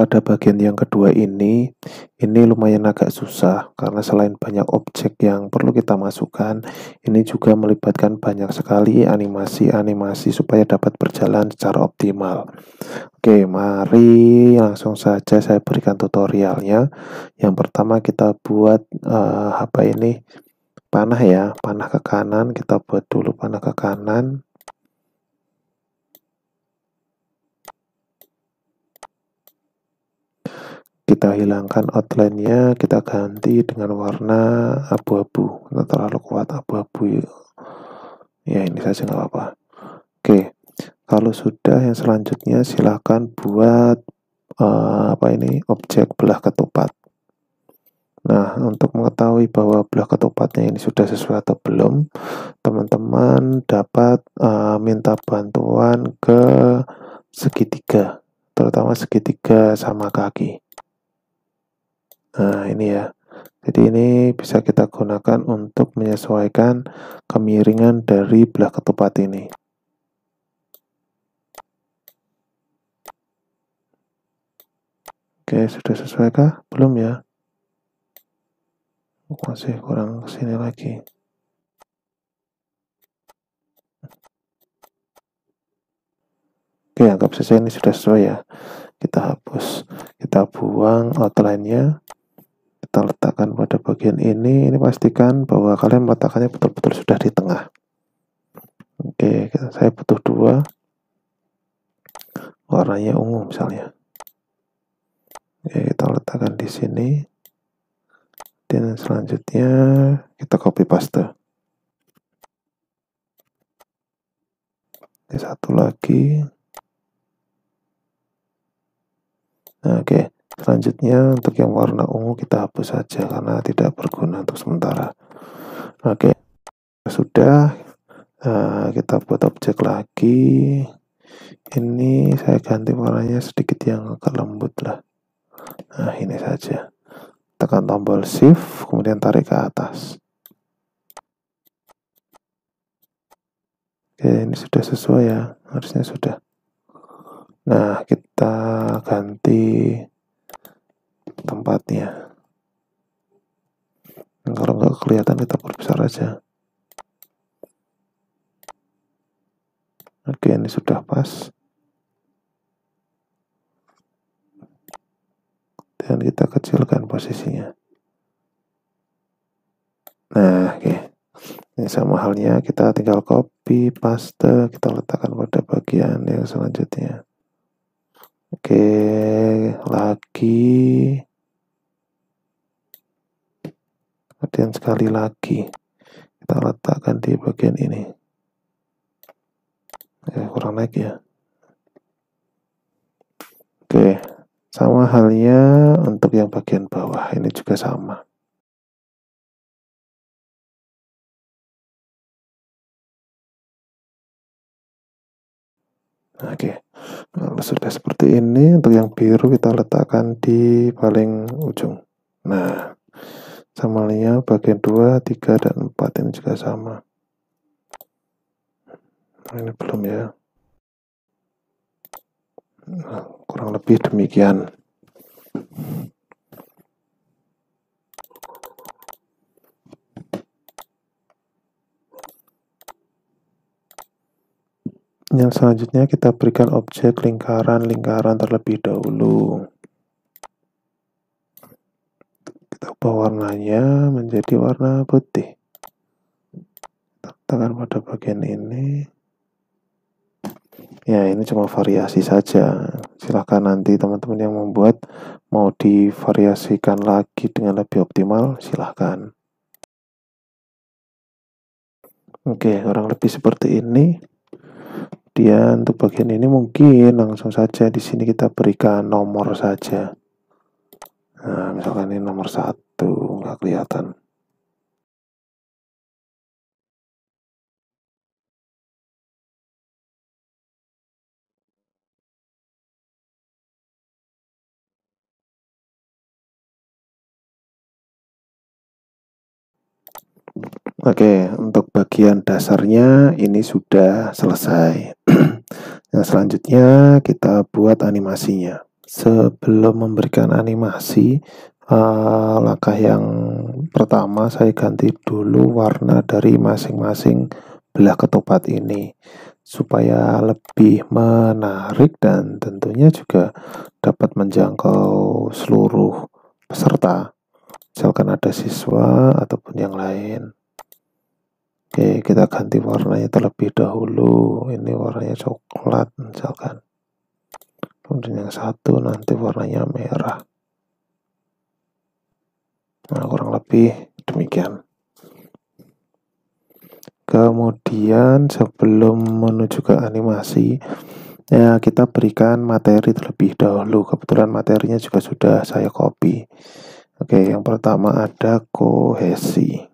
pada bagian yang kedua ini lumayan agak susah karena selain banyak objek yang perlu kita masukkan, ini juga melibatkan banyak sekali animasi-animasi supaya dapat berjalan secara optimal. Oke, mari langsung saja saya berikan tutorialnya. Yang pertama kita buat apa ini? Panah ya, panah ke kanan. Kita buat dulu panah ke kanan. Kita hilangkan outline-nya, kita ganti dengan warna abu-abu. Nggak terlalu kuat abu-abu. Ya ini saja nggak apa-apa. Oke, kalau sudah yang selanjutnya silahkan buat objek belah ketupat. Nah, untuk mengetahui bahwa belah ketupatnya ini sudah sesuai atau belum, teman-teman dapat minta bantuan ke segitiga, terutama segitiga sama kaki. Nah, ini ya. Jadi ini bisa kita gunakan untuk menyesuaikan kemiringan dari belah ketupat ini. Oke, sudah sesuai kah? Belum ya? Masih kurang kesini lagi. Oke, anggap saja ini sudah sesuai ya. Kita hapus, kita buang outline-nya. Kita letakkan pada bagian ini pastikan bahwa kalian meletakkannya betul-betul sudah di tengah. Oke, saya butuh 2, warnanya ungu misalnya. Oke, kita letakkan di sini, dan selanjutnya kita copy paste. Oke, satu lagi. Nah, oke. Selanjutnya untuk yang warna ungu kita hapus saja karena tidak berguna untuk sementara. Oke, sudah. Kita buat objek lagi. Ini saya ganti warnanya sedikit yang agak lembut lah. Nah, ini saja. Tekan tombol shift, kemudian tarik ke atas. Oke, ini sudah sesuai ya, harusnya sudah. Nah, kita ganti tempatnya. Kalau nggak kelihatan kita perbesar aja. Oke, ini sudah pas. Dan kita kecilkan posisinya. Nah, oke. Ini sama halnya, kita tinggal copy, paste, kita letakkan pada bagian yang selanjutnya. Oke, lagi. Kemudian sekali lagi, kita letakkan di bagian ini. Kurang naik ya. Oke, sama halnya untuk yang bagian bawah, ini juga sama. Oke, kalau sudah seperti ini, untuk yang biru kita letakkan di paling ujung. Nah, sama halnya bagian 2, 3, dan 4 ini juga sama. Nah, ini belum ya. Nah, kurang lebih demikian. Yang selanjutnya kita berikan objek lingkaran-lingkaran terlebih dahulu. Kita ubah warnanya menjadi warna putih. Tekan pada bagian ini. Ya, ini cuma variasi saja. Silahkan nanti teman-teman yang membuat mau divariasikan lagi dengan lebih optimal, silahkan. Oke, kurang lebih seperti ini. Dia untuk bagian ini mungkin langsung saja di sini kita berikan nomor saja. Nah, misalkan ini nomor 1, nggak kelihatan. Oke, untuk bagian dasarnya ini sudah selesai. Yang selanjutnya kita buat animasinya. Sebelum memberikan animasi, langkah yang pertama saya ganti dulu warna dari masing-masing belah ketupat ini supaya lebih menarik dan tentunya juga dapat menjangkau seluruh peserta, misalkan ada siswa ataupun yang lain. Oke, kita ganti warnanya terlebih dahulu. Ini warnanya coklat misalkan. Kemudian yang satu nanti warnanya merah. Nah, kurang lebih demikian. Kemudian sebelum menuju ke animasi, ya kita berikan materi terlebih dahulu. Kebetulan materinya juga sudah saya copy. Oke, yang pertama ada kohesi.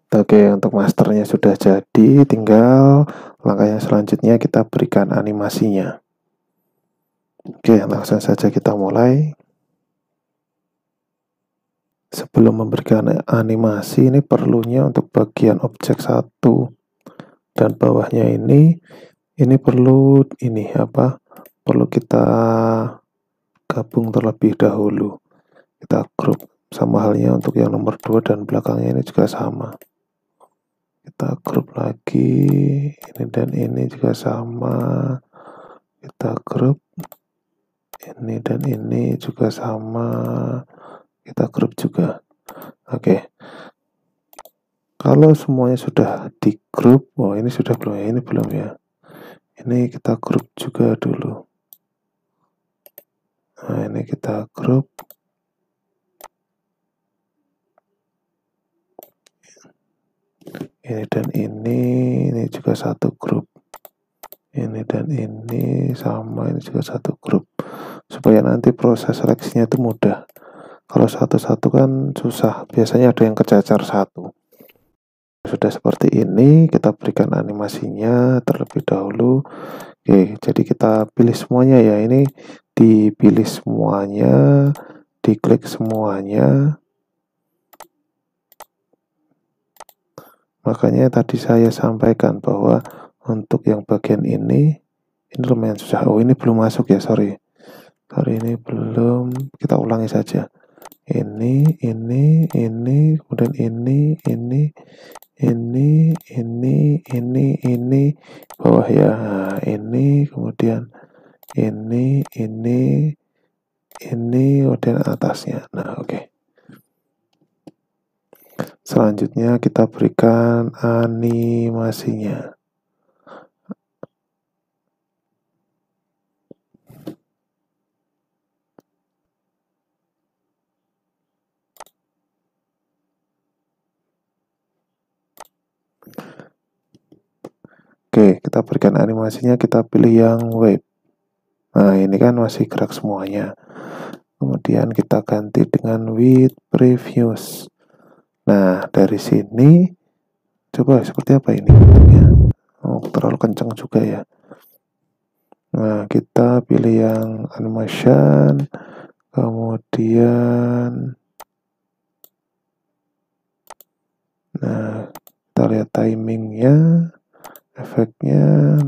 Oke, untuk masternya sudah jadi, tinggal langkah yang selanjutnya kita berikan animasinya. Oke, langsung saja kita mulai. Sebelum memberikan animasi, ini perlunya untuk bagian objek 1 dan bawahnya ini perlu perlu kita gabung terlebih dahulu. Kita grup, sama halnya untuk yang nomor 2 dan belakangnya ini juga sama. Kita grup lagi, ini dan ini juga sama. Kita grup, ini dan ini juga sama. Kita grup juga. Oke. Kalau semuanya sudah di grup, ini sudah belum ya? Ini belum ya. Ini kita grup juga dulu. Nah, ini kita grup. Ini dan ini juga satu grup. Ini dan ini sama, ini juga satu grup. Supaya nanti proses seleksinya itu mudah. Kalau satu-satu kan susah, biasanya ada yang kecacar satu. Sudah seperti ini, kita berikan animasinya terlebih dahulu. Oke, jadi kita pilih semuanya ya. Ini dipilih semuanya, diklik semuanya. Makanya tadi saya sampaikan bahwa untuk yang bagian ini lumayan susah. Oh, ini belum masuk ya, sorry. Ini belum, kita ulangi saja. Ini, kemudian ini, bawah ya. Ini, kemudian ini, kemudian atasnya. Nah, oke. Selanjutnya kita berikan animasinya. Oke, kita berikan animasinya, kita pilih yang wave. Nah, ini kan masih gerak semuanya. Kemudian kita ganti dengan with previews. Nah, dari sini coba seperti apa ini bentuknya. Oh, terlalu kencang juga ya. Nah, kita pilih yang animation, kemudian kita lihat timingnya, efeknya.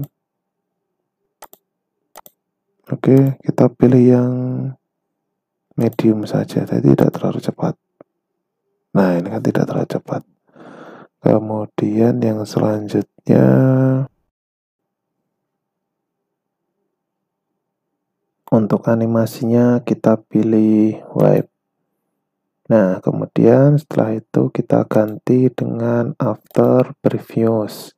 Oke, kita pilih yang medium saja, jadi tidak terlalu cepat. Nah, ini kan tidak terlalu cepat. Kemudian yang selanjutnya, untuk animasinya kita pilih wipe. Nah, kemudian setelah itu kita ganti dengan after previous.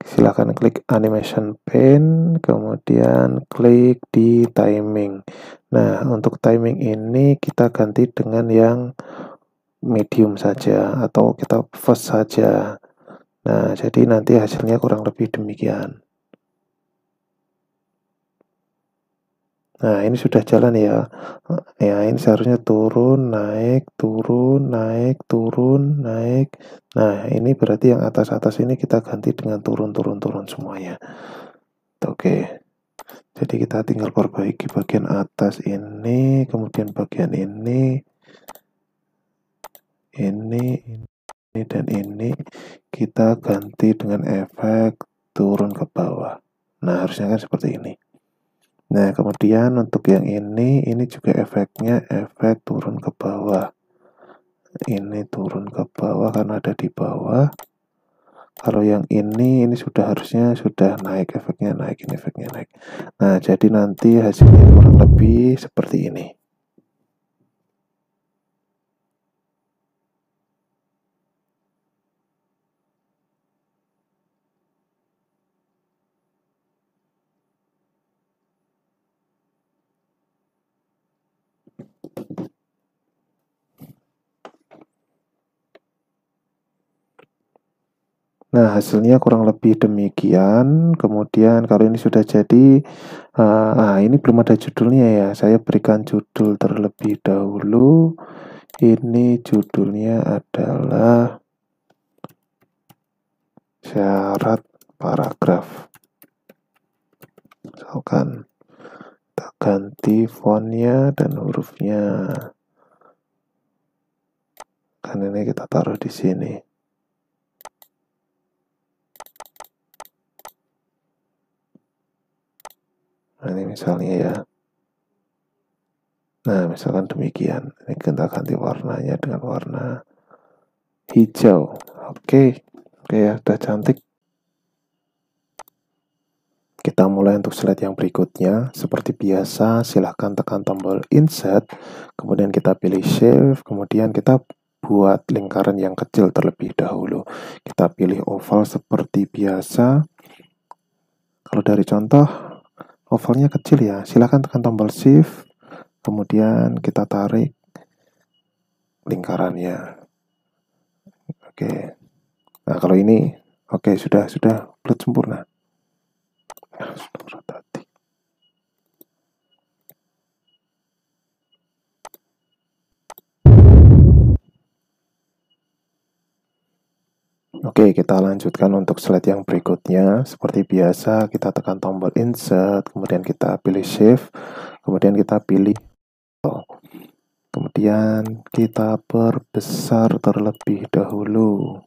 Silahkan klik animation pane, kemudian klik di timing. Nah, untuk timing ini kita ganti dengan yang medium saja atau kita fast saja. Nah, jadi nanti hasilnya kurang lebih demikian. Nah, ini sudah jalan ya. Ya, ini seharusnya turun, naik, turun, naik, turun, naik. Nah, ini berarti yang atas-atas ini kita ganti dengan turun, turun, turun semuanya. Oke. Jadi kita tinggal perbaiki bagian atas ini, kemudian bagian ini, dan ini kita ganti dengan efek turun ke bawah. Nah, harusnya kan seperti ini. Nah, kemudian untuk yang ini juga efeknya efek turun ke bawah. Ini turun ke bawah karena ada di bawah. Kalau yang ini harusnya sudah naik, efeknya naik, ini efeknya naik. Nah, jadi nanti hasilnya kurang lebih seperti ini. Nah, hasilnya kurang lebih demikian. Kemudian kalau ini sudah jadi, ini belum ada judulnya ya. Saya berikan judul terlebih dahulu. Ini judulnya adalah syarat paragraf. Misalkan kita ganti fontnya dan hurufnya. Kan ini kita taruh di sini. Nah, ini misalnya ya. Nah, misalkan demikian. Ini kita ganti warnanya dengan warna hijau. Oke ya, udah cantik. Kita mulai untuk slide yang berikutnya. Seperti biasa, silahkan tekan tombol insert, kemudian kita pilih shape, kemudian kita buat lingkaran yang kecil terlebih dahulu. Kita pilih oval seperti biasa. Kalau dari contoh, ovalnya kecil ya, silahkan tekan tombol shift, kemudian kita tarik lingkarannya. Oke. Nah, kalau ini, oke, sudah bulat sempurna. Oke, kita lanjutkan untuk slide yang berikutnya. Seperti biasa, kita tekan tombol insert, kemudian kita pilih shift, kemudian kita pilih, kemudian kita perbesar terlebih dahulu.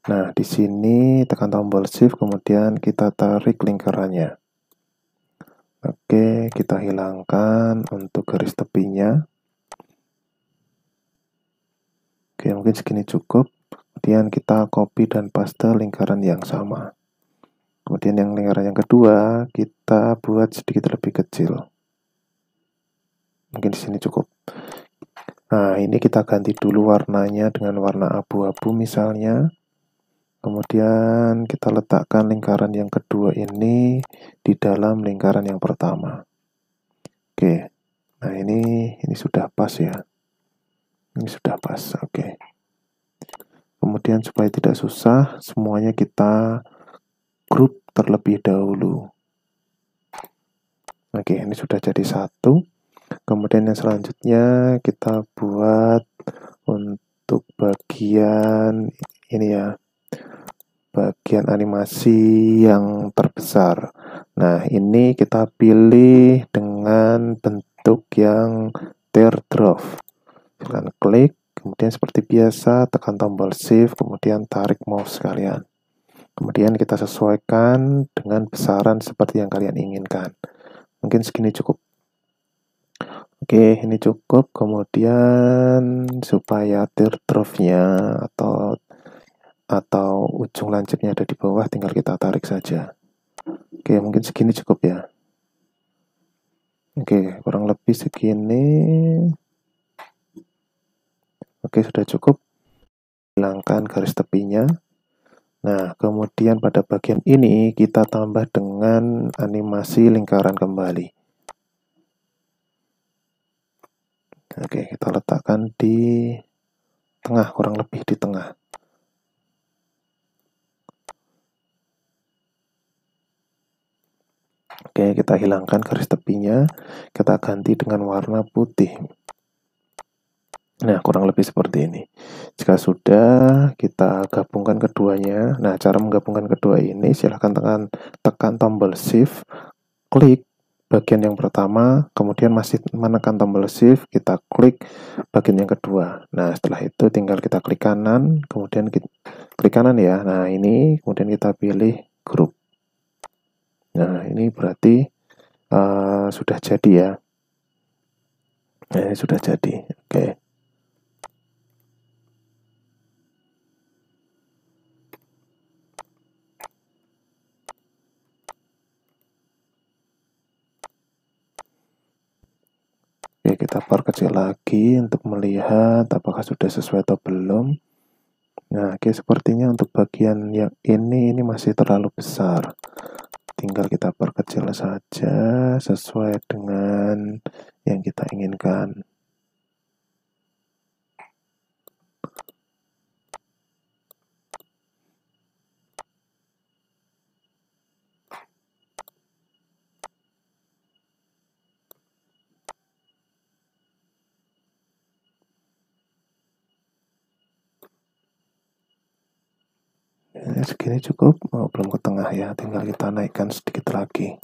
Nah, di sini tekan tombol shift, kemudian kita tarik lingkarannya. Oke, kita hilangkan untuk garis tepinya. Oke, mungkin segini cukup. Kemudian kita copy dan paste lingkaran yang sama. Kemudian yang lingkaran yang kedua kita buat sedikit lebih kecil. Mungkin di sini cukup. Nah, ini kita ganti dulu warnanya dengan warna abu-abu misalnya. Kemudian kita letakkan lingkaran yang kedua ini di dalam lingkaran yang pertama. Oke. Nah, ini sudah pas ya. Ini sudah pas. Oke. Kemudian supaya tidak susah, semuanya kita grup terlebih dahulu. Oke, ini sudah jadi satu. Kemudian yang selanjutnya kita buat untuk bagian ini ya, bagian animasi yang terbesar. Nah, ini kita pilih dengan bentuk yang teardrop. Silahkan klik, kemudian seperti biasa tekan tombol shift, kemudian tarik mouse kalian. Kemudian kita sesuaikan dengan besaran seperti yang kalian inginkan. Mungkin segini cukup. Oke, ini cukup. Kemudian supaya teardrop-nya atau ujung lancipnya ada di bawah, tinggal kita tarik saja. Oke, mungkin segini cukup ya. Oke, kurang lebih segini. Oke, sudah cukup. Hilangkan garis tepinya. Nah, kemudian pada bagian ini kita tambah dengan animasi lingkaran kembali. Oke, kita letakkan di tengah, kurang lebih di tengah. Oke, kita hilangkan garis tepinya, kita ganti dengan warna putih. Nah, kurang lebih seperti ini. Jika sudah, kita gabungkan keduanya. Nah, cara menggabungkan kedua ini, silahkan tekan tombol Shift, klik bagian yang pertama, kemudian masih menekan tombol Shift, kita klik bagian yang kedua. Nah, setelah itu tinggal kita klik kanan, kemudian klik kanan ya. Nah, ini kemudian kita pilih grup. Nah, ini berarti sudah jadi ya. Nah, ini sudah jadi. Oke. Oke, kita perkecil lagi untuk melihat apakah sudah sesuai atau belum. Nah, oke, sepertinya untuk bagian yang ini masih terlalu besar. Tinggal kita perkecil saja sesuai dengan yang kita inginkan. Segini cukup. Oh, belum ke tengah ya, tinggal kita naikkan sedikit lagi.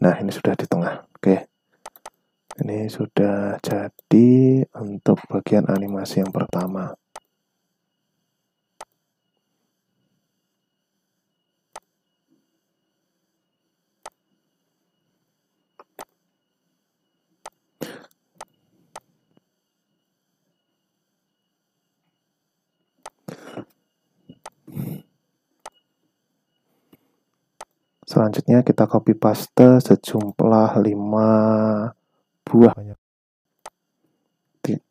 Nah, ini sudah di tengah. Oke, ini sudah jadi untuk bagian animasi yang pertama. Selanjutnya kita copy paste sejumlah 5 buah.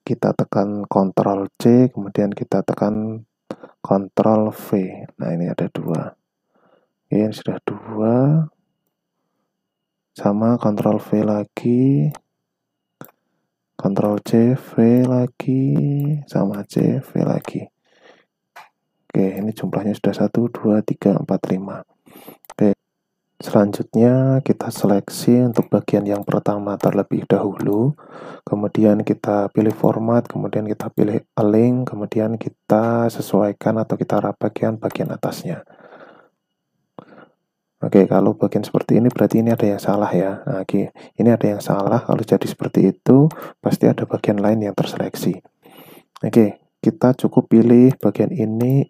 Kita tekan Ctrl C, kemudian kita tekan Ctrl V. Nah, ini ada 2. Oke, ini sudah 2. Sama Ctrl V lagi. Ctrl C, V lagi. Sama C, V lagi. Oke, ini jumlahnya sudah 1, 2, 3, 4, 5. Oke. Selanjutnya kita seleksi untuk bagian yang pertama terlebih dahulu. Kemudian kita pilih format, kemudian kita pilih align, kemudian kita sesuaikan atau kita rapikan bagian atasnya. Oke, kalau bagian seperti ini berarti ini ada yang salah ya. Nah, oke, ini ada yang salah. Kalau jadi seperti itu, pasti ada bagian lain yang terseleksi. Oke, kita cukup pilih bagian ini,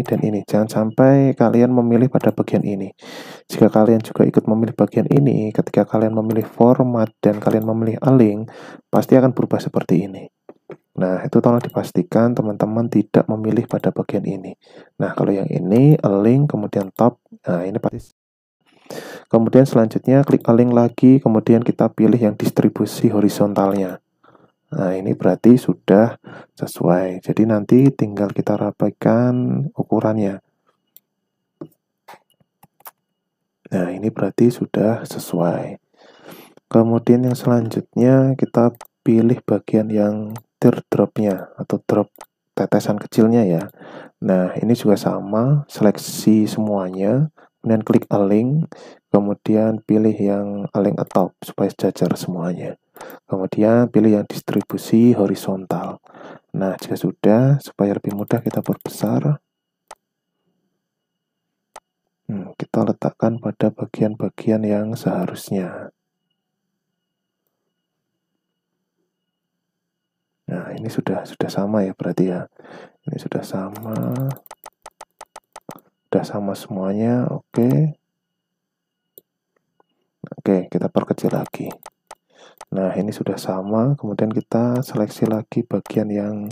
dan ini. Jangan sampai kalian memilih pada bagian ini. Jika kalian juga ikut memilih bagian ini, ketika kalian memilih format dan kalian memilih align, pasti akan berubah seperti ini. Nah, itu tolong dipastikan teman-teman tidak memilih pada bagian ini. Nah, kalau yang ini, align, kemudian top, nah ini pasti. Kemudian selanjutnya klik align lagi, kemudian kita pilih yang distribusi horizontalnya. Nah, ini berarti sudah sesuai. Jadi nanti tinggal kita rapikan ukurannya. Nah, ini berarti sudah sesuai. Kemudian yang selanjutnya kita pilih bagian yang teardrop-nya atau drop tetesan kecilnya ya. Nah, ini juga sama, seleksi semuanya, kemudian klik align, kemudian pilih yang align atop supaya sejajar semuanya. Kemudian pilih yang distribusi horizontal. Nah, jika sudah, supaya lebih mudah kita perbesar. Kita letakkan pada bagian-bagian yang seharusnya. Nah, ini sudah sama ya berarti ya. Ini sudah sama semuanya. Oke. Oke, kita perkecil lagi. Nah, ini sudah sama, kemudian kita seleksi lagi bagian yang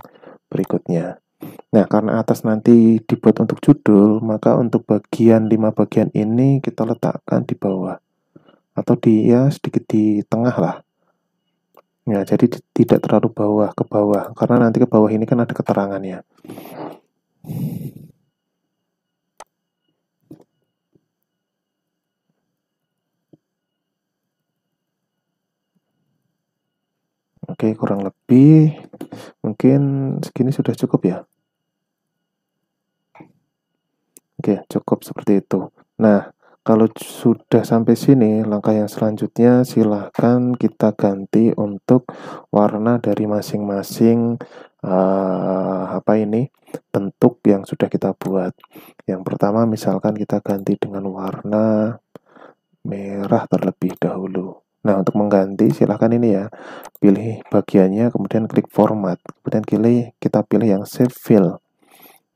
berikutnya. Nah, karena atas nanti dibuat untuk judul, maka untuk bagian 5 bagian ini kita letakkan di bawah. Atau sedikit di tengah lah. Ya, jadi tidak terlalu ke bawah, karena nanti ke bawah ini kan ada keterangannya. Oke, kurang lebih mungkin segini sudah cukup ya. Oke, cukup seperti itu. Nah, kalau sudah sampai sini, langkah yang selanjutnya silahkan kita ganti untuk warna dari masing-masing bentuk yang sudah kita buat. Yang pertama misalkan kita ganti dengan warna merah terlebih dahulu. Nah, untuk mengganti silahkan ini ya, pilih bagiannya, kemudian klik format, kemudian kita pilih yang save fill.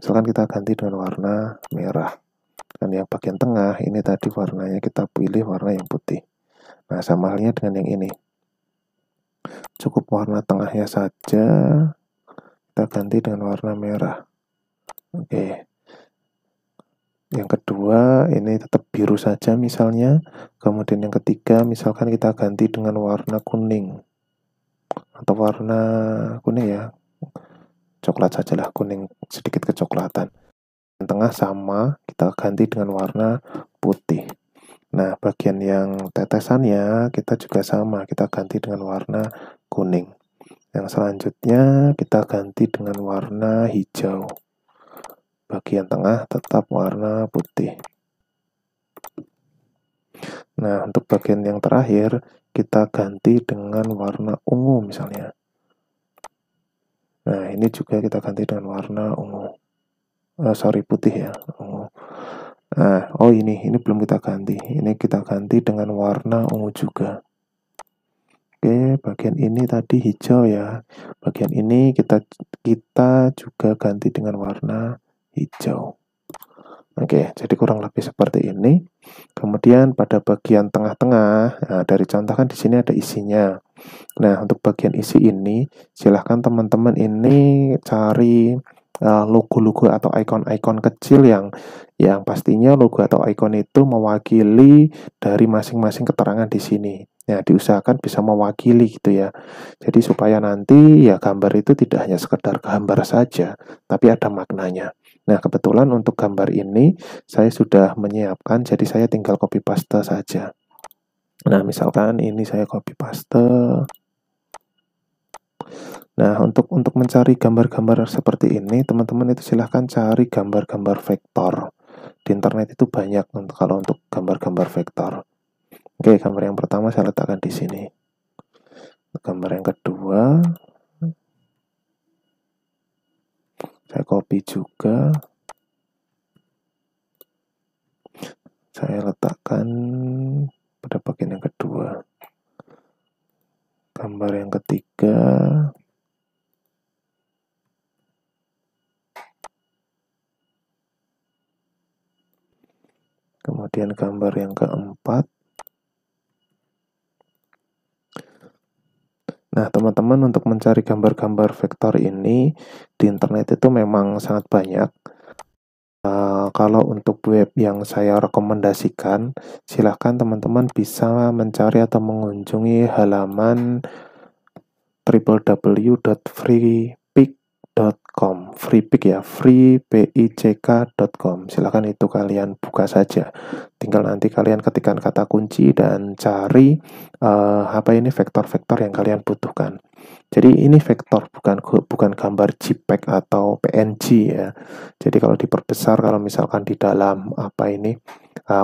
Misalkan kita ganti dengan warna merah. Dan yang bagian tengah ini tadi warnanya kita pilih warna yang putih. Nah, sama halnya dengan yang ini. Cukup warna tengahnya saja kita ganti dengan warna merah. Oke. Yang kedua ini tetap biru saja misalnya. Kemudian yang ketiga misalkan kita ganti dengan warna kuning. Atau warna kuning ya. Coklat sajalah, kuning sedikit kecoklatan. Yang tengah sama, kita ganti dengan warna putih. Nah, bagian yang tetesannya kita juga sama, kita ganti dengan warna kuning. Yang selanjutnya kita ganti dengan warna hijau. Bagian tengah tetap warna putih. Nah, untuk bagian yang terakhir kita ganti dengan warna ungu misalnya. Nah, ini juga kita ganti dengan warna ungu. Putih ya, ungu. Nah, ini belum kita ganti. Ini kita ganti dengan warna ungu juga. Oke, bagian ini tadi hijau ya. Bagian ini kita juga ganti dengan warna hijau. Oke, jadi kurang lebih seperti ini. Kemudian pada bagian tengah-tengah, nah dari contoh kan di sini ada isinya. Nah, untuk bagian isi ini, silahkan teman-teman ini cari logo-logo atau ikon-ikon kecil yang pastinya logo atau ikon itu mewakili dari masing-masing keterangan di sini. Ya, diusahakan bisa mewakili gitu ya. Jadi supaya nanti ya gambar itu tidak hanya sekedar gambar saja, tapi ada maknanya. Nah, kebetulan untuk gambar ini saya sudah menyiapkan, jadi saya tinggal copy paste saja. Nah, misalkan ini saya copy paste. Nah, untuk mencari gambar-gambar seperti ini, teman-teman itu silahkan cari gambar-gambar vektor. Di internet itu banyak kalau untuk gambar-gambar vektor. Oke, gambar yang pertama saya letakkan di sini. Gambar yang kedua saya copy juga. Saya letakkan pada bagian yang kedua. Gambar yang ketiga kemudian gambar yang keempat. Nah, teman-teman untuk mencari gambar-gambar vektor ini di internet itu memang sangat banyak. Kalau untuk web yang saya rekomendasikan, silahkan teman-teman bisa mencari atau mengunjungi halaman www.freepik.com. Freepik ya, freepik.com. Silahkan itu kalian buka saja. Tinggal nanti kalian ketikkan kata kunci dan cari vektor-vektor yang kalian butuhkan. Jadi ini vektor, bukan gambar JPEG atau PNG ya. Jadi kalau diperbesar, kalau misalkan di dalam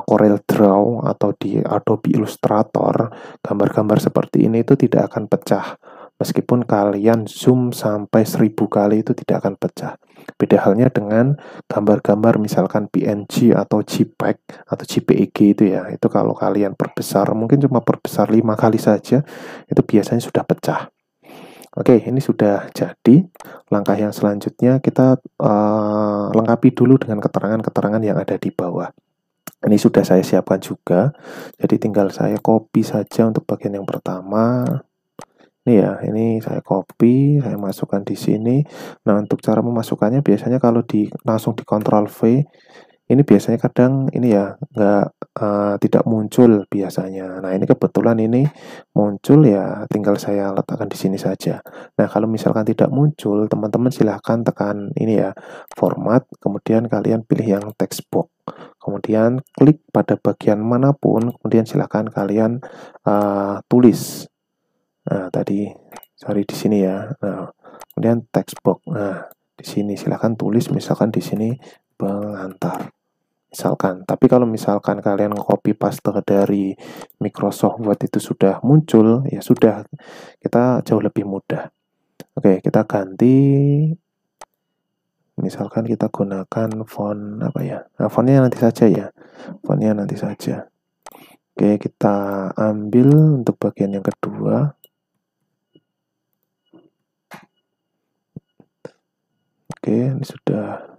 Corel Draw atau di Adobe Illustrator, gambar-gambar seperti ini itu tidak akan pecah. Meskipun kalian zoom sampai 1000 kali itu tidak akan pecah. Beda halnya dengan gambar-gambar misalkan PNG atau JPEG atau JPEG itu ya. Itu kalau kalian perbesar, mungkin cuma perbesar 5 kali saja, itu biasanya sudah pecah. Oke, ini sudah jadi. Langkah yang selanjutnya kita lengkapi dulu dengan keterangan-keterangan yang ada di bawah. Ini sudah saya siapkan juga, jadi tinggal saya copy saja untuk bagian yang pertama. Ini ya, ini saya copy, saya masukkan di sini. Nah, untuk cara memasukkannya biasanya kalau langsung di Ctrl V, ini biasanya kadang ini ya tidak muncul biasanya. Nah, ini kebetulan ini muncul ya, tinggal saya letakkan di sini saja. Nah, kalau misalkan tidak muncul, teman-teman silahkan tekan ini ya, format, kemudian kalian pilih yang text box. Kemudian klik pada bagian manapun, kemudian silahkan kalian tulis. Nah, tadi sorry di sini ya. Nah, kemudian text box. Nah, di sini silahkan tulis, misalkan di sini pengantar. Misalkan, tapi kalau misalkan kalian copy paste dari Microsoft Word itu sudah muncul, ya sudah, kita jauh lebih mudah. Oke, kita ganti. Misalkan kita gunakan font apa ya? Nah, fontnya nanti saja ya. Fontnya nanti saja. Oke, kita ambil untuk bagian yang kedua. Oke, ini sudah.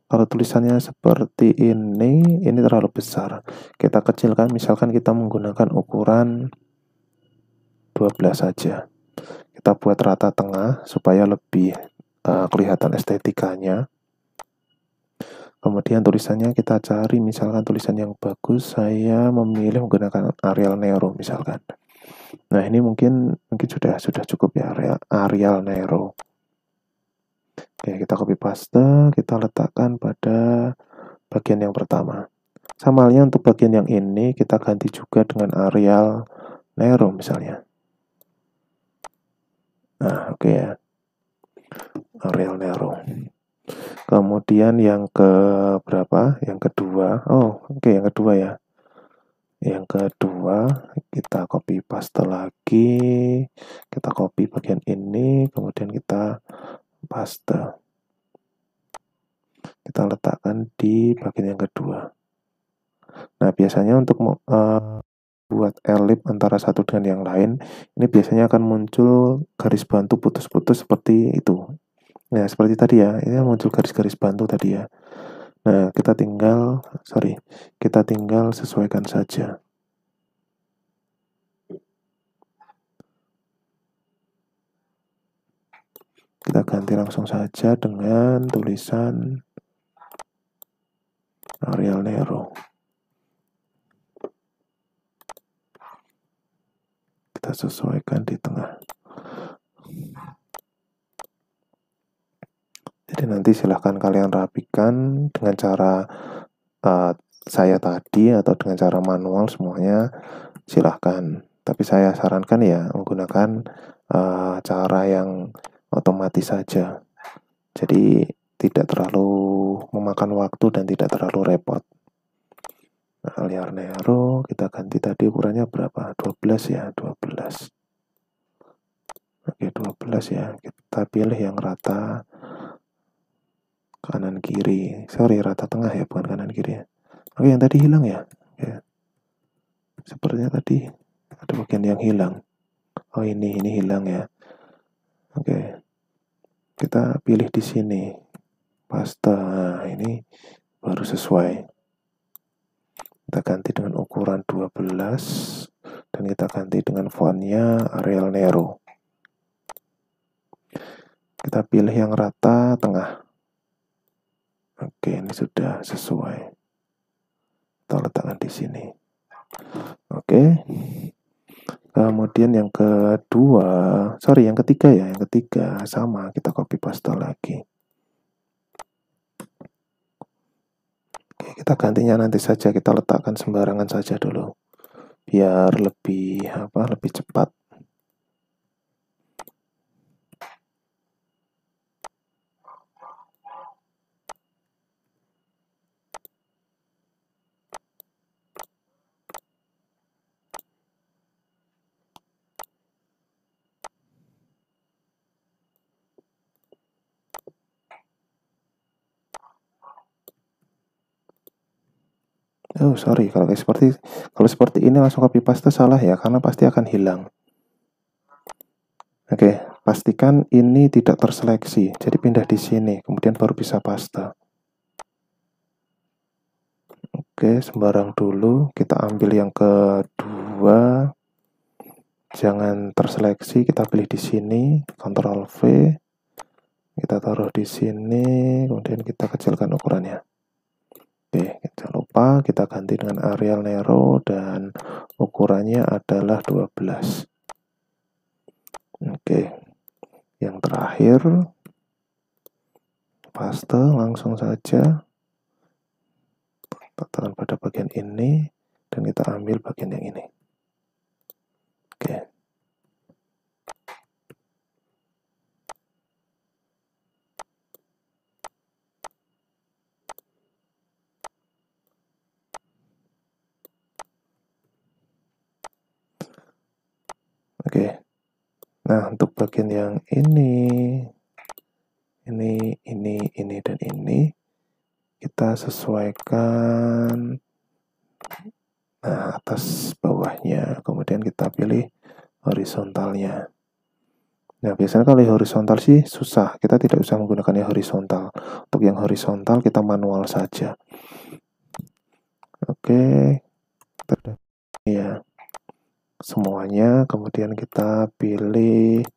Kalau tulisannya seperti ini terlalu besar. Kita kecilkan, misalkan kita menggunakan ukuran 12 saja. Kita buat rata tengah supaya lebih kelihatan estetikanya. Kemudian tulisannya kita cari, misalkan tulisan yang bagus, saya memilih menggunakan Arial Nero misalkan. Nah, ini mungkin sudah cukup ya, Arial Nero. Oke, kita copy paste, kita letakkan pada bagian yang pertama. Sama halnya untuk bagian yang ini, kita ganti juga dengan Arial Nero misalnya. Nah, oke ya. Arial Nero. Kemudian yang ke berapa? Yang kedua. Oh, oke, yang kedua ya. Yang kedua, kita copy paste lagi. Kita copy bagian ini, kemudian kita paste. Kita letakkan di bagian yang kedua. Nah, biasanya untuk buat elip antara satu dengan yang lain, ini biasanya akan muncul garis bantu putus-putus seperti itu. Nah, seperti tadi ya, ini muncul garis-garis bantu tadi ya. Nah, kita tinggal sesuaikan saja. Kita ganti langsung saja dengan tulisan Arial Nero. Kita sesuaikan di tengah. Jadi nanti silahkan kalian rapikan dengan cara saya tadi atau dengan cara manual, semuanya silahkan. Tapi saya sarankan ya menggunakan cara yang otomatis saja. Jadi tidak terlalu memakan waktu dan tidak terlalu repot. Nah, Arial Nero kita ganti tadi ukurannya berapa? 12 ya, 12. Oke, 12 ya. Kita pilih yang rata kanan kiri. Sorry, rata tengah ya, bukan kanan kiri ya. Oke, yang tadi hilang ya. Oke. Sepertinya tadi ada bagian yang hilang. Oh, ini hilang ya. Oke. Kita pilih di sini. Paste. Nah, ini baru sesuai. Kita ganti dengan ukuran 12 dan kita ganti dengan fontnya Arial Nero. Kita pilih yang rata tengah. Oke, ini sudah sesuai. Kita letakkan di sini. Oke. Kemudian yang ketiga ya, yang ketiga sama, kita copy paste lagi. Oke, kita gantinya nanti saja, kita letakkan sembarangan saja dulu, biar lebih cepat. Oh, sorry, kalau seperti ini langsung copy paste salah ya, karena pasti akan hilang. Oke, pastikan ini tidak terseleksi. Jadi pindah di sini, kemudian baru bisa paste. Oke, sembarang dulu. Kita ambil yang kedua. Jangan terseleksi, kita pilih di sini, Ctrl V. Kita taruh di sini, kemudian kita kecilkan ukurannya. Oke, jangan lupa kita ganti dengan Arial Narrow dan ukurannya adalah 12. Oke, yang terakhir paste langsung saja. Tekan pada bagian ini dan kita ambil bagian yang ini. Oke. Oke. Nah, untuk bagian yang ini, dan ini kita sesuaikan. Nah, atas bawahnya, kemudian kita pilih horizontalnya. Nah, biasanya kalau horizontal sih susah, kita tidak usah menggunakan yang horizontal. Untuk yang horizontal kita manual saja. Oke, ya semuanya, kemudian kita pilih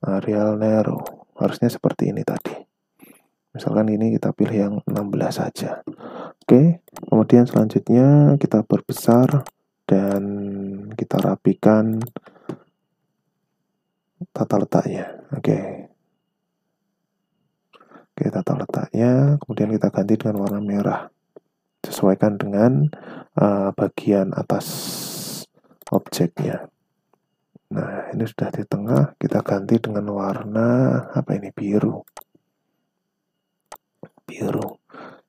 Arial Narrow. Harusnya seperti ini tadi. Misalkan ini kita pilih yang 16 saja. Oke, kemudian selanjutnya kita perbesar dan kita rapikan tata letaknya. Oke, tata letaknya, kemudian kita ganti dengan warna merah. Sesuaikan dengan bagian atas objeknya. Nah, ini sudah di tengah, kita ganti dengan warna apa ini, biru.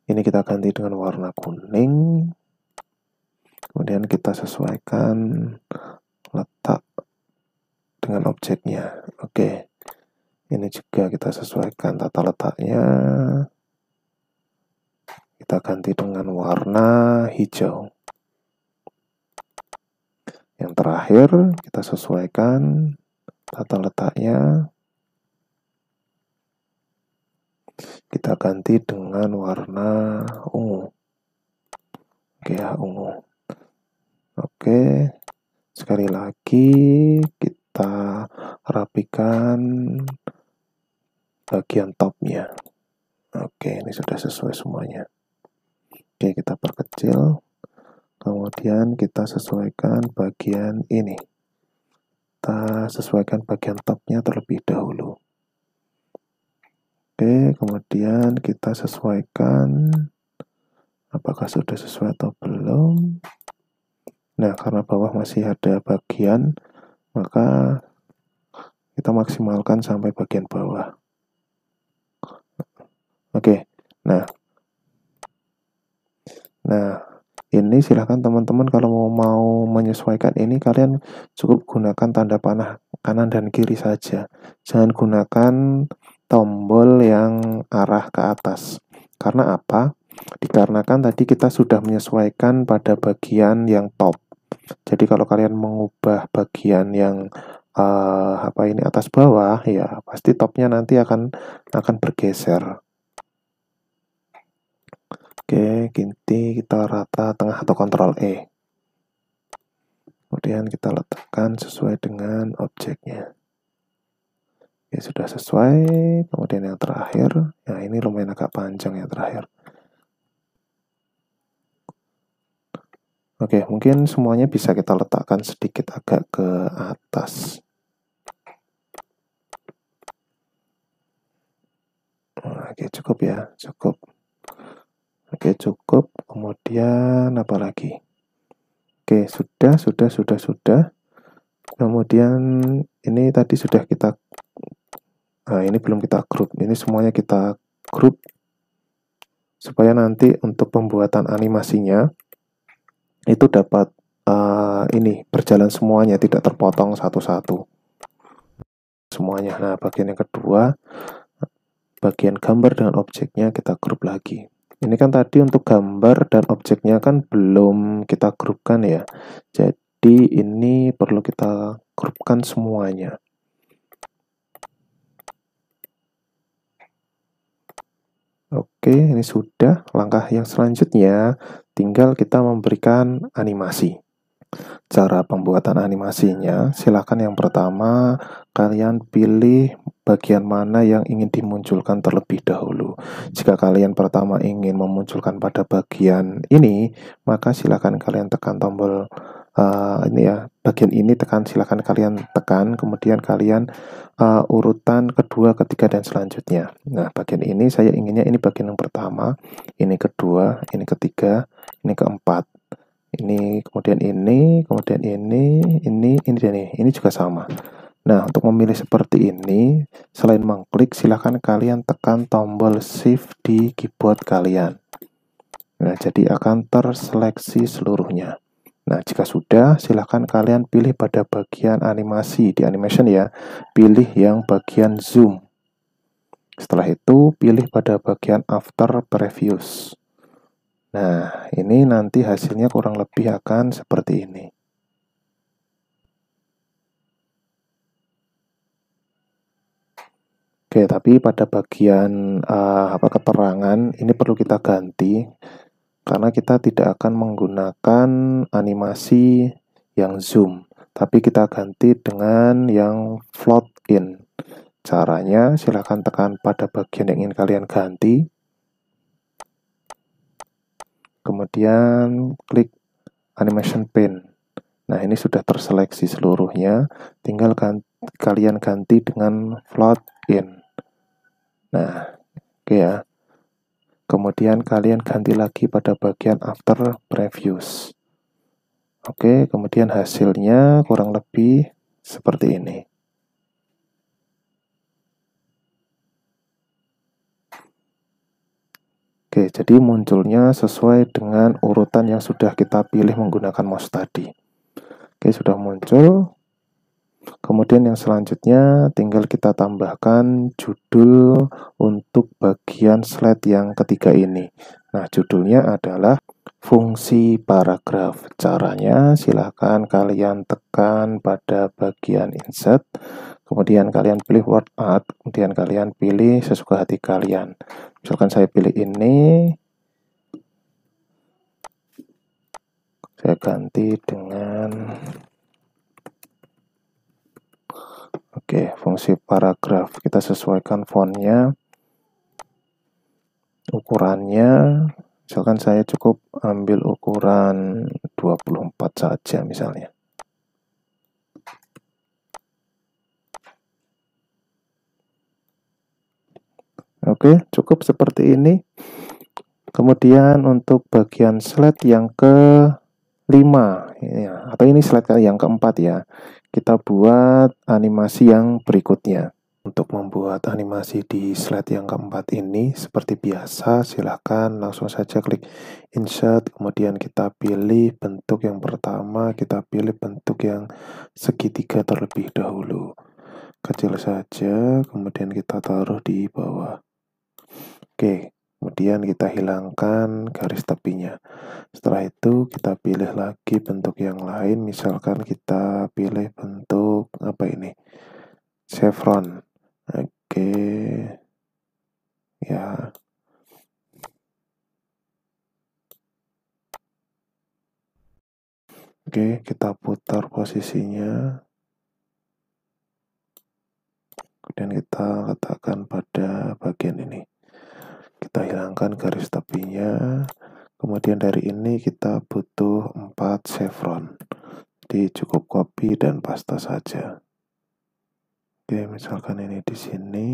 Ini kita ganti dengan warna kuning. Kemudian kita sesuaikan letak dengan objeknya. Oke. Ini juga kita sesuaikan tata letaknya. Kita ganti dengan warna hijau. Yang terakhir, kita sesuaikan tata letaknya. Kita ganti dengan warna ungu. Oke, ya, ungu. Oke. Sekali lagi kita rapikan bagian topnya. Oke, ini sudah sesuai semuanya. Oke, kita perkecil. Kemudian kita sesuaikan bagian ini. Kita sesuaikan bagian topnya terlebih dahulu. Oke, kemudian kita sesuaikan apakah sudah sesuai atau belum. Nah, karena bawah masih ada bagian, maka kita maksimalkan sampai bagian bawah. Oke, nah ini silahkan teman-teman kalau mau menyesuaikan ini, kalian cukup gunakan tanda panah kanan dan kiri saja. Jangan gunakan tombol yang arah ke atas. Karena apa? Dikarenakan tadi kita sudah menyesuaikan pada bagian yang top. Jadi kalau kalian mengubah bagian yang atas bawah, ya pasti topnya nanti akan bergeser. Oke, kita rata tengah atau Ctrl E. Kemudian kita letakkan sesuai dengan objeknya. Oke, sudah sesuai. Kemudian yang terakhir, nah ini lumayan agak panjang yang terakhir. Oke, mungkin semuanya bisa kita letakkan sedikit agak ke atas. Oke, cukup ya, cukup. Oke, cukup. Kemudian apa lagi? Oke, sudah. Kemudian ini tadi sudah kita, nah ini belum kita grup. Ini semuanya kita grup supaya nanti untuk pembuatan animasinya itu dapat ini berjalan semuanya, tidak terpotong satu-satu semuanya. Nah, bagian yang kedua, bagian gambar dan objeknya kita grup lagi. Ini kan tadi untuk gambar dan objeknya kan belum kita grupkan ya. Jadi ini perlu kita grupkan semuanya. Oke, ini sudah. Langkah yang selanjutnya, tinggal kita memberikan animasi. Cara pembuatan animasinya, silakan yang pertama kalian pilih bagian mana yang ingin dimunculkan terlebih dahulu. Jika kalian pertama ingin memunculkan pada bagian ini, maka silakan kalian tekan tombol ini ya, bagian ini silakan kalian tekan, kemudian kalian urutan kedua, ketiga, dan selanjutnya. Nah, bagian ini saya inginnya ini bagian yang pertama, ini kedua, ini ketiga, ini keempat. Ini, kemudian ini, kemudian ini, dan ini juga sama. Nah, untuk memilih seperti ini, selain mengklik, silahkan kalian tekan tombol Shift di keyboard kalian. Nah, jadi akan terseleksi seluruhnya. Nah, jika sudah, silahkan kalian pilih pada bagian animasi, di animation ya, pilih yang bagian zoom. Setelah itu, pilih pada bagian after previews. Nah, ini nanti hasilnya kurang lebih akan seperti ini. Oke, tapi pada bagian keterangan ini perlu kita ganti karena kita tidak akan menggunakan animasi yang zoom, tapi kita ganti dengan yang float in. Caranya silahkan tekan pada bagian yang ingin kalian ganti, kemudian klik animation pin. Nah, ini sudah terseleksi seluruhnya, tinggal kalian ganti dengan float in. Nah, oke ya. Kemudian kalian ganti lagi pada bagian after previews. Oke, kemudian hasilnya kurang lebih seperti ini. Oke, jadi munculnya sesuai dengan urutan yang sudah kita pilih menggunakan mouse tadi. Oke, sudah muncul. Kemudian yang selanjutnya tinggal kita tambahkan judul untuk bagian slide yang ketiga ini. Nah, judulnya adalah fungsi paragraf. Caranya silahkan kalian tekan pada bagian insert, kemudian kalian pilih word art, kemudian kalian pilih sesuka hati kalian. Misalkan saya pilih ini, saya ganti dengan fungsi paragraf. Kita sesuaikan fontnya, ukurannya. Misalkan saya cukup ambil ukuran 24 saja misalnya. Oke, cukup seperti ini. Kemudian untuk bagian slide yang ke-5 ya, atau ini slide yang keempat ya, kita buat animasi yang berikutnya. Untuk membuat animasi di slide yang keempat ini, seperti biasa, silahkan langsung saja klik insert, kemudian kita pilih bentuk yang pertama, kita pilih bentuk yang segitiga terlebih dahulu. Kecil saja, kemudian kita taruh di bawah. Oke, kemudian kita hilangkan garis tepinya. Setelah itu kita pilih lagi bentuk yang lain, misalkan kita pilih bentuk apa ini? Chevron. Oke. Ya. Oke, kita putar posisinya. Kemudian kita letakkan pada bagian ini. Kita hilangkan garis tepinya. Kemudian dari ini kita butuh 4 chevron. Jadi cukup copy dan paste saja. Oke, misalkan ini di sini.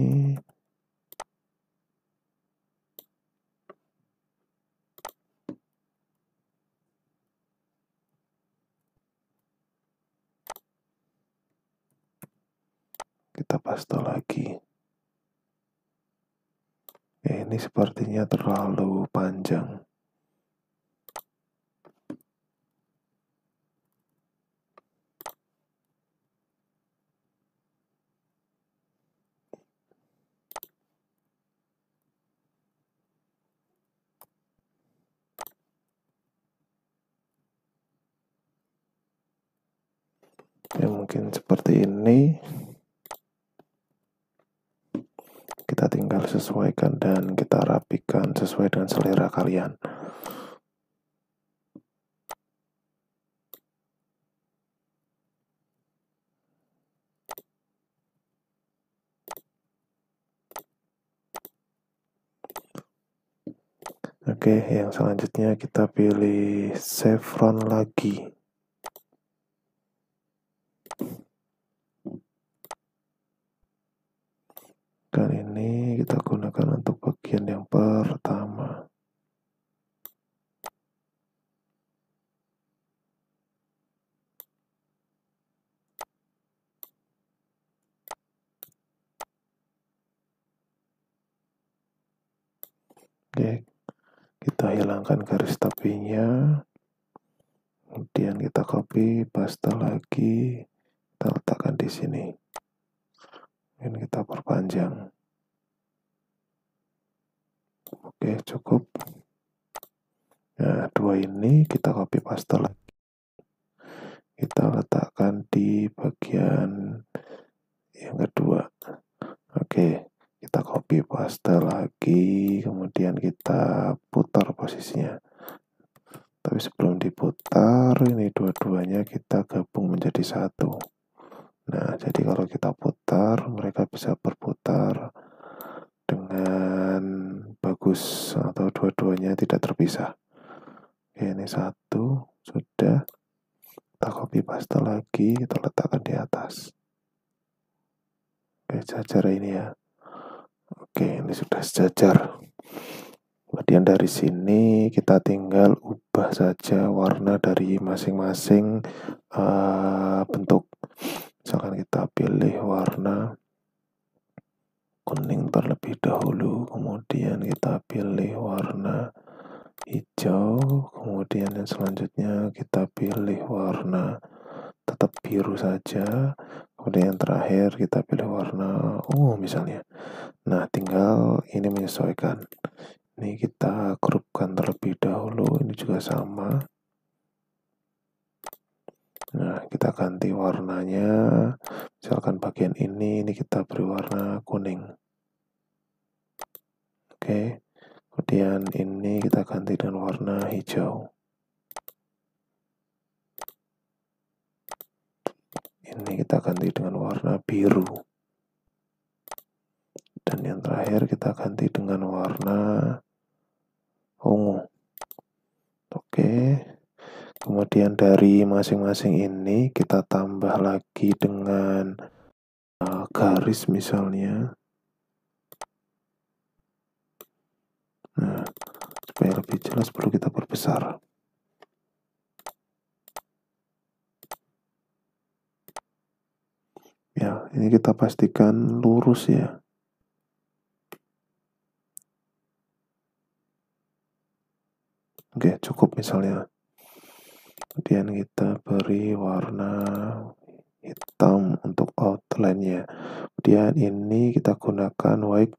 Kita paste lagi. Ini sepertinya terlalu panjang. Ya, mungkin seperti ini. Kita tinggal sesuaikan dan kita rapikan sesuai dengan selera kalian. Oke, yang selanjutnya kita pilih chevron lagi. Dan ini kita gunakan untuk bagian yang pertama. Oke, kita hilangkan garis tapinya, kemudian kita copy, paste lagi, kita letakkan di sini. Ini kita perpanjang. Oke, cukup. Nah, dua ini kita copy paste lagi. Kita letakkan di bagian yang kedua. Oke, kita copy paste lagi, kemudian kita putar posisinya. Tapi sebelum diputar, ini dua-duanya kita gabung menjadi satu. Nah, jadi kalau kita putar, mereka bisa berputar dengan bagus atau dua-duanya tidak terpisah. Oke, ini satu, sudah. Kita copy paste lagi, kita letakkan di atas. Oke, jajar ini ya. Oke, ini sudah sejajar. Kemudian dari sini kita tinggal ubah saja warna dari masing-masing bentuk. Misalkan kita pilih warna kuning terlebih dahulu, kemudian kita pilih warna hijau, kemudian yang selanjutnya kita pilih warna tetap biru saja, kemudian yang terakhir kita pilih warna ungu misalnya. Nah, tinggal ini menyesuaikan. Ini kita grupkan terlebih dahulu, ini juga sama. Nah, kita ganti warnanya. Misalkan bagian ini kita beri warna kuning. Oke, kemudian ini kita ganti dengan warna hijau. Ini kita ganti dengan warna biru. Dan yang terakhir kita ganti dengan warna ungu. Oke. Kemudian dari masing-masing ini kita tambah lagi dengan garis misalnya. Nah, supaya lebih jelas perlu kita perbesar. Ya, ini kita pastikan lurus ya. Oke, cukup misalnya. Kemudian kita beri warna hitam untuk outline-nya. Kemudian ini kita gunakan white,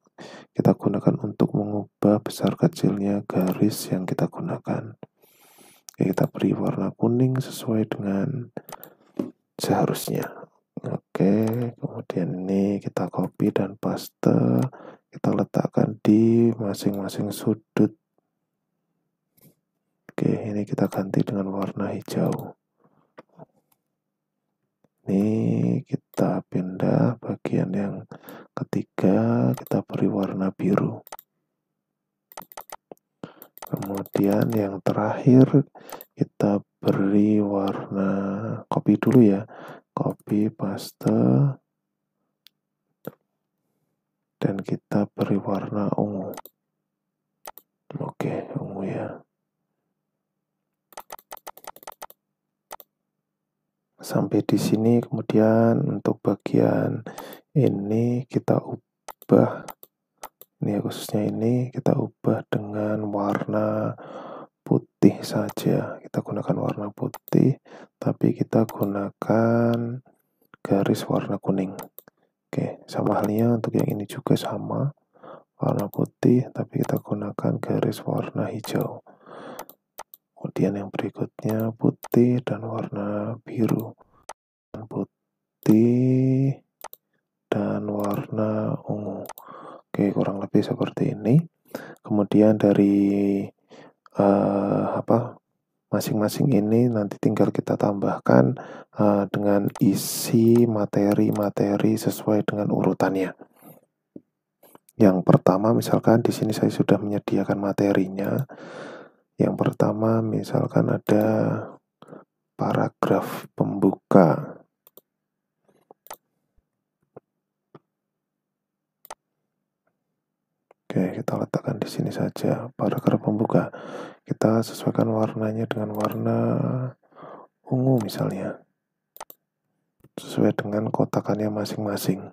kita gunakan untuk mengubah besar kecilnya garis yang kita gunakan. Oke, kita beri warna kuning sesuai dengan seharusnya. Oke, kemudian ini kita copy dan paste, kita letakkan di masing-masing sudut. Oke, ini kita ganti dengan warna hijau. Ini kita pindah bagian yang ketiga, kita beri warna biru. Kemudian yang terakhir kita beri warna, copy dulu ya, copy paste, dan kita beri warna ungu. Oke, ungu ya. Sampai di sini, kemudian untuk bagian ini kita ubah, ini khususnya ini kita ubah dengan warna putih saja. Kita gunakan warna putih, tapi kita gunakan garis warna kuning. Oke, sama halnya untuk yang ini juga sama, warna putih, tapi kita gunakan garis warna hijau. Kemudian yang berikutnya putih dan warna biru. Putih dan warna ungu. Oke, Oke, kurang lebih seperti ini. Kemudian dari masing-masing ini nanti tinggal kita tambahkan dengan isi materi-materi sesuai dengan urutannya. Yang pertama, misalkan di sini saya sudah menyediakan materinya. Yang pertama, misalkan ada paragraf pembuka. Oke, kita letakkan di sini saja paragraf pembuka. Kita sesuaikan warnanya dengan warna ungu misalnya, sesuai dengan kotakannya masing-masing.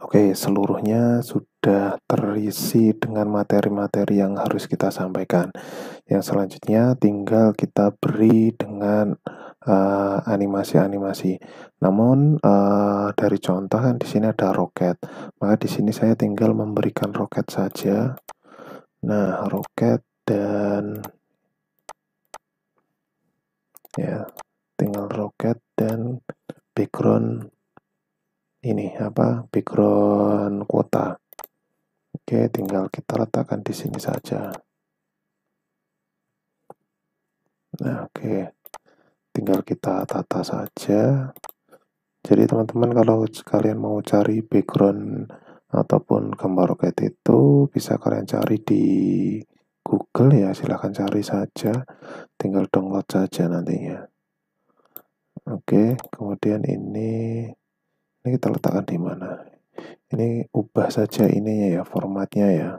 Oke, seluruhnya sudah terisi dengan materi-materi yang harus kita sampaikan. Yang selanjutnya tinggal kita beri dengan animasi-animasi. Namun dari contoh kan di sini ada roket, maka di sini saya tinggal memberikan roket saja. Nah, roket dan ya, tinggal roket dan background ini background kuota. Oke, tinggal kita letakkan di sini saja. Nah, oke. Tinggal kita tata saja. Jadi teman-teman kalau kalian mau cari background ataupun gambar roket itu bisa kalian cari di Google ya, silahkan cari saja. Tinggal download saja nantinya. Oke, kemudian ini kita letakkan di mana? Ini ubah saja ininya ya, formatnya ya.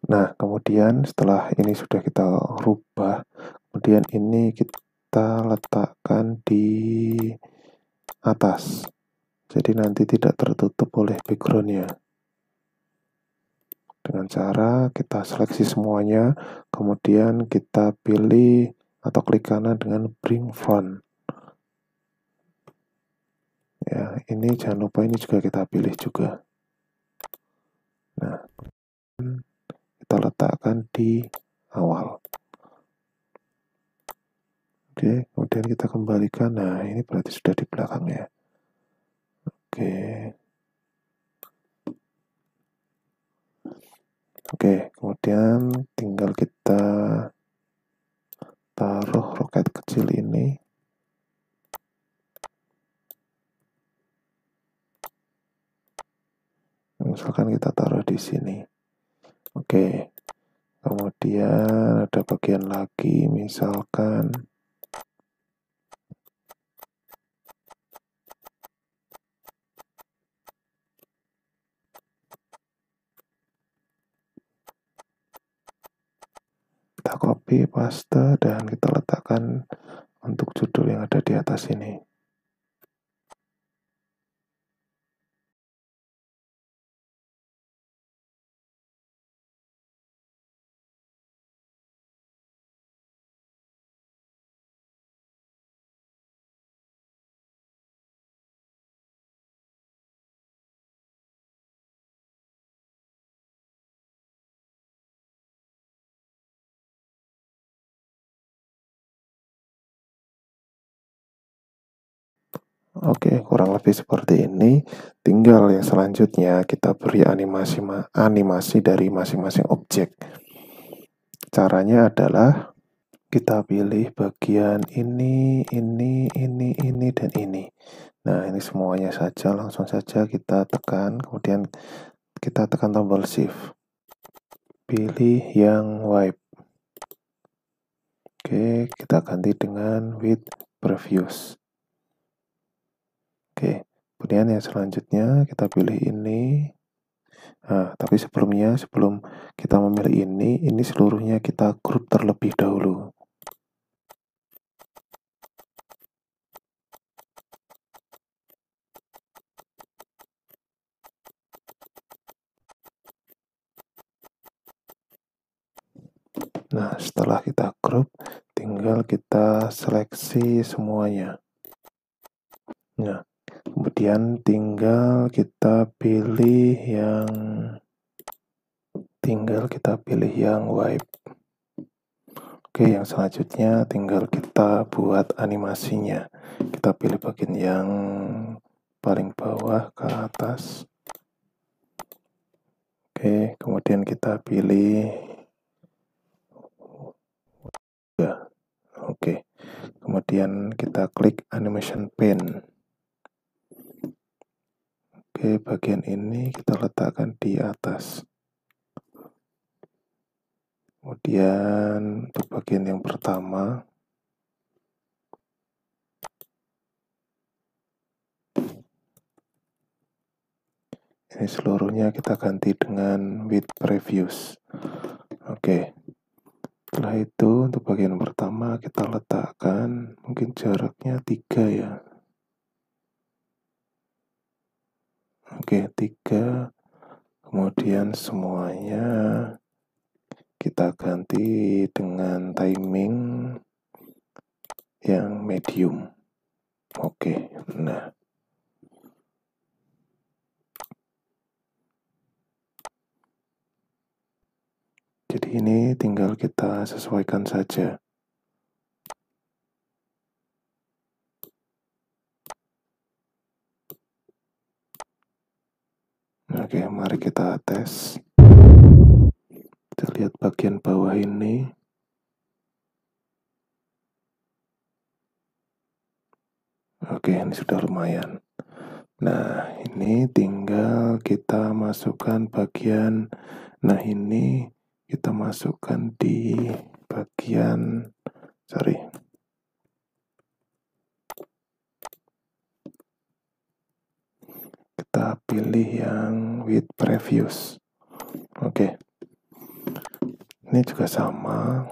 Nah, kemudian setelah ini sudah kita rubah, kemudian ini kita letakkan di atas. Jadi nanti tidak tertutup oleh backgroundnya. Dengan cara kita seleksi semuanya, kemudian kita pilih atau klik kanan dengan bring front. Ya, ini jangan lupa ini juga kita pilih juga. Nah, kita letakkan di awal. Oke, kemudian kita kembalikan. Nah, ini berarti sudah di belakang ya. Oke. Oke, kemudian tinggal kita taruh roket kecil ini. Misalkan kita taruh di sini. Oke. Kemudian ada bagian lagi, misalkan kita copy paste dan kita letakkan untuk judul yang ada di atas ini. Oke, kurang lebih seperti ini. Tinggal yang selanjutnya kita beri animasi dari masing-masing objek. Caranya adalah kita pilih bagian ini, dan ini. Nah, ini semuanya saja, langsung saja kita tekan, kemudian kita tekan tombol shift. Pilih yang wipe. Oke, kita ganti dengan with previous. Oke, kemudian yang selanjutnya kita pilih ini. Nah, tapi sebelum kita memilih ini seluruhnya kita grup terlebih dahulu. Nah, setelah kita grup, tinggal kita seleksi semuanya. Nah, kemudian tinggal kita pilih yang wipe. Oke, yang selanjutnya tinggal kita buat animasinya. Kita pilih bagian yang paling bawah ke atas. Oke, kemudian kita pilih ya. Oke. Kemudian kita klik animation pen. Oke, bagian ini kita letakkan di atas. Kemudian untuk bagian yang pertama, ini seluruhnya kita ganti dengan with previous. Oke. Setelah itu untuk bagian pertama kita letakkan mungkin jaraknya 3 ya. Oke, 3. Kemudian semuanya kita ganti dengan timing yang medium. Oke, nah. Jadi ini tinggal kita sesuaikan saja. Oke, mari kita tes. Kita lihat bagian bawah ini. Oke, ini sudah lumayan. Nah, ini tinggal kita masukkan bagian. Nah, ini kita masukkan di bagian kita pilih yang with previous. Oke. Ini juga sama.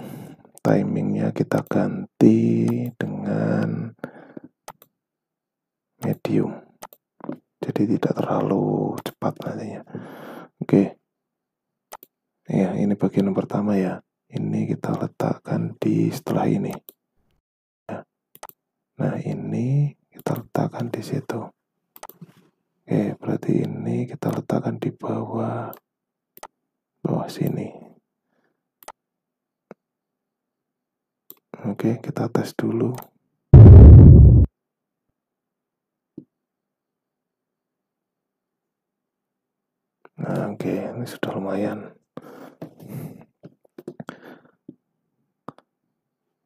Timingnya kita ganti dengan medium. Jadi tidak terlalu cepat nantinya. Oke. Ya, ini bagian yang pertama ya. Ini kita letakkan di setelah ini. Nah, ini kita letakkan di situ. Oke, berarti ini kita letakkan di bawah sini. Oke, kita tes dulu. Nah, oke, ini sudah lumayan.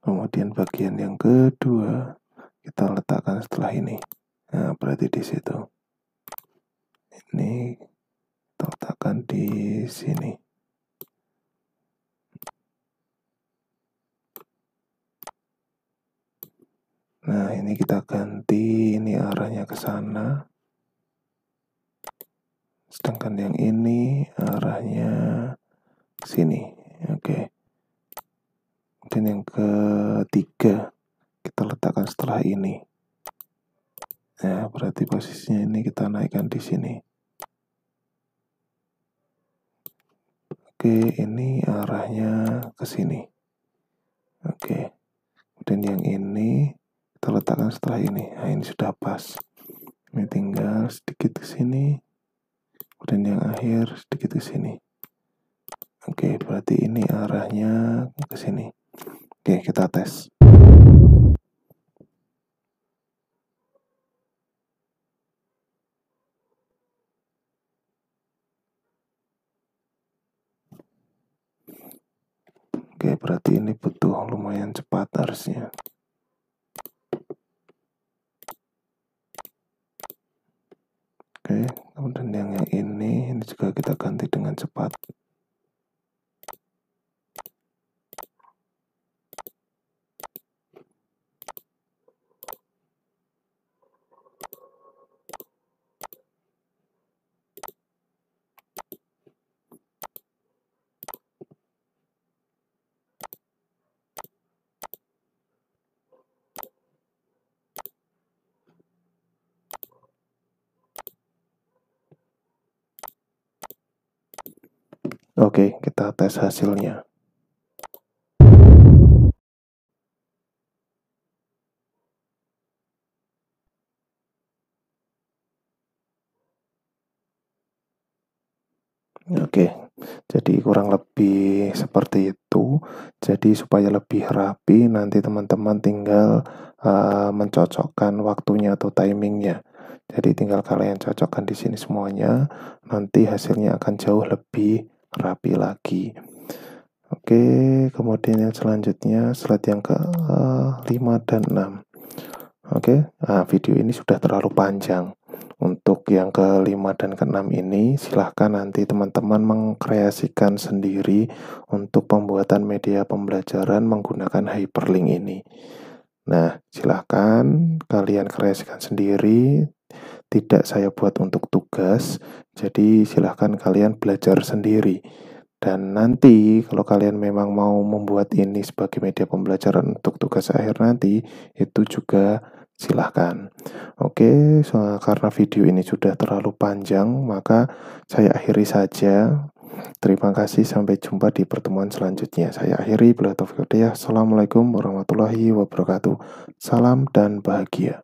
Kemudian bagian yang kedua kita letakkan setelah ini. Nah, berarti di situ. Ini kita letakkan di sini. Nah, ini kita ganti, ini arahnya ke sana. Sedangkan yang ini arahnya ke sini. Oke. Dan yang ketiga kita letakkan setelah ini. Nah, berarti posisinya ini kita naikkan di sini. Oke, ini arahnya ke sini. Oke. Kemudian yang ini kita letakkan setelah ini. Nah, ini sudah pas. Ini tinggal sedikit ke sini. Kemudian yang akhir sedikit ke sini. Oke, berarti ini arahnya ke sini. Oke, kita tes. Oke, berarti ini butuh lumayan cepat harusnya. Oke, kemudian yang ini juga kita ganti dengan cepat. Oke, kita tes hasilnya. Oke, jadi kurang lebih seperti itu. Jadi supaya lebih rapi, nanti teman-teman tinggal mencocokkan waktunya atau timingnya. Jadi tinggal kalian cocokkan di sini semuanya, nanti hasilnya akan jauh lebih rapi lagi. Oke, kemudian yang selanjutnya slide yang ke 5 dan 6. Oke, video ini sudah terlalu panjang. Untuk yang ke-5 dan ke-6 ini, silahkan nanti teman-teman mengkreasikan sendiri untuk pembuatan media pembelajaran menggunakan hyperlink ini. Nah, silahkan kalian kreasikan sendiri, tidak saya buat untuk tugas, jadi silahkan kalian belajar sendiri. Dan nanti kalau kalian memang mau membuat ini sebagai media pembelajaran untuk tugas akhir nanti, itu juga silahkan. Oke, karena video ini sudah terlalu panjang, maka saya akhiri saja. Terima kasih, sampai jumpa di pertemuan selanjutnya. Saya akhiri, bila taufiq hidayah. Assalamualaikum warahmatullahi wabarakatuh. Salam dan bahagia.